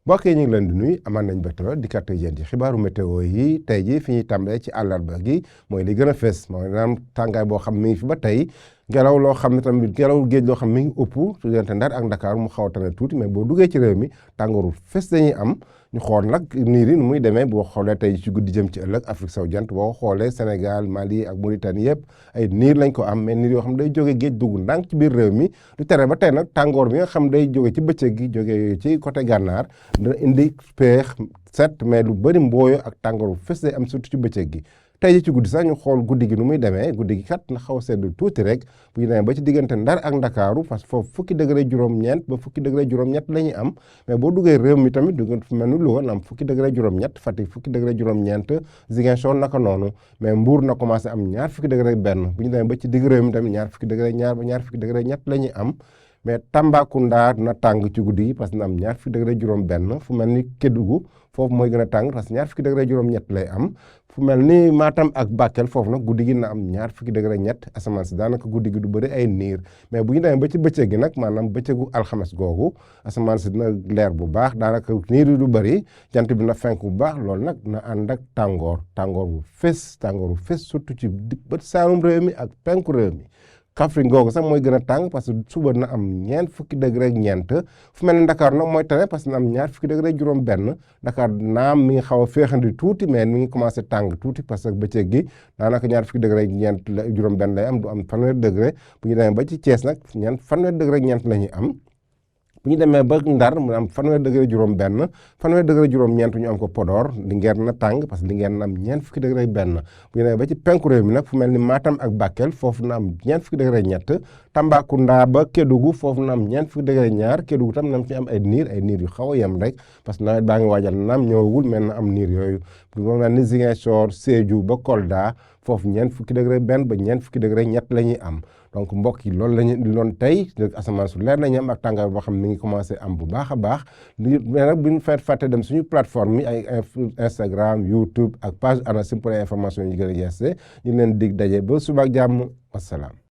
mbokk yi ñu ngi leen di nuyu amaan nañ bëgg di kat yéen ci xibaaru météo yi tey jii fi ñuy tàmbalee ci àllarba gi mooy li gën a fees mooy naan tàngaay boo xam mi ngi fi ba tey ngelaw loo xam ne tamit ngelaw géej loo xam mi ngi ëpp su diggante Ndar ak Ndakaar mu xaw a tane tuuti mais boo duggee ci réew mi tàngooru fees dañuy am ñu xool nag niir yi nu muy demee boo xoolee tey ci guddi jëm ci ëllëg Afrique sowu jant boo xoolee Sénégal Mali ak Mauritanie yëpp ay niir lañ ko am mais niir yoo xam day jóge géej dugg ndànk ci biir réew mi du tere ba tey nag tàngoor bi nga xam day jóge ci bëccëg gi jóge ci côté gànnaar dina indi peex set mais lu bëri mbooyo ak tàngooru fes day am surtout ci bëccëg gi tey ji ci guddi sax ñu xool guddi gi nu muy demee guddi gi kat na xaw a sedd tuuti rek bu ñu demee ba ci diggante Ndar ak Ndakaaru parce que foofu fukki degré juróom-ñeent ba fukki degré juróom-ñett la ñuy am mais boo duggee réew mi tamit du fu mel ni Louga na am fukki degré juróom-ñett Fatick fukki degré juróom-ñeent Ziguinchor naka noonu mais Mbour na commencé am ñaar fukki degré benn bu ñu demee ba ci digg réew mi tamit ñaar fukki degré ñaar ba ñaar fukki degré ñett la ñuy am mais Tambacounda na tàng ci guddi gi parce que na am ñaar fukki degré juróom-benn fu mel ni Kédougou foofu mooy gën a tàng parce que ñaar fukki degré juróom-ñett lay am fu mel ni Matam ak Bakel foofu nag guddi gi na am ñaar fukki degré ñett asamaan si daanaka guddi gi du bëri ay niir mais bu ñu demee ba ci bëccëg gi nag maanaam bëccëgu alxames googu asamaan si dina leer bu baax daanaka niir yi du bëri jant bi na fenk bu baax loolu nag na ànd ak tàngoor bu fés surtout ci bët saalum réew mi ak penku réew mi Kaffrine googu sax mooy gën a tàng parce que suba na am ñeent fukki degré ak ñeent fu mel ni Dakar nag mooy tane parce que na am ñaar fukki degré ak juróom benn Dakar naam mi ngi xaw a féexandi tuuti mais mi ngi commencé tàng tuuti parce que bëccëg gi daanaka ñaar fukki degré ak ñeent juróom benn lay am du am fanweeri degré bu ñu demee ba ci Thiès nag fanweeri degré ak ñeent la ñuy am bu ñu demee ba Ndar mu am fanweeri degré juróom benn fanweeri degré juróom ñeent ñu am ko Podor Linguère na tàng parce que Linguère na am ñeent fukki degré benn bu ñu demee ba ci penku réew mi nag fu mel ni Matam ak Bakel foofu na am ñeent fukki degré ñett Tambacounda ba Kédougou foofu na am ñeent fukki degré ñaar Kédougou tam na am ci am ay niir yu xaw a yem rek parce que nawet baa ngi waajal naam ñëwagul mais na am niir yooyu bu mel ni Ziguinchor Sédhiou ba Kolda foofu ñeent fukki degré benn ba ñeent fukki degré ñett la ñuy am donc mbokk yi loolu lañu loon tey asamaan su leer nañu am ak tàngaay boo xam ne mi ngi commencé am bu baax a baax mais nag bu ñu fàtte dem suñu plateforme yi ay Instagram YouTube ak page ANACIM pour ay information yi gën a yees ñu leen dig daje ba suba ak jàmm wasalaam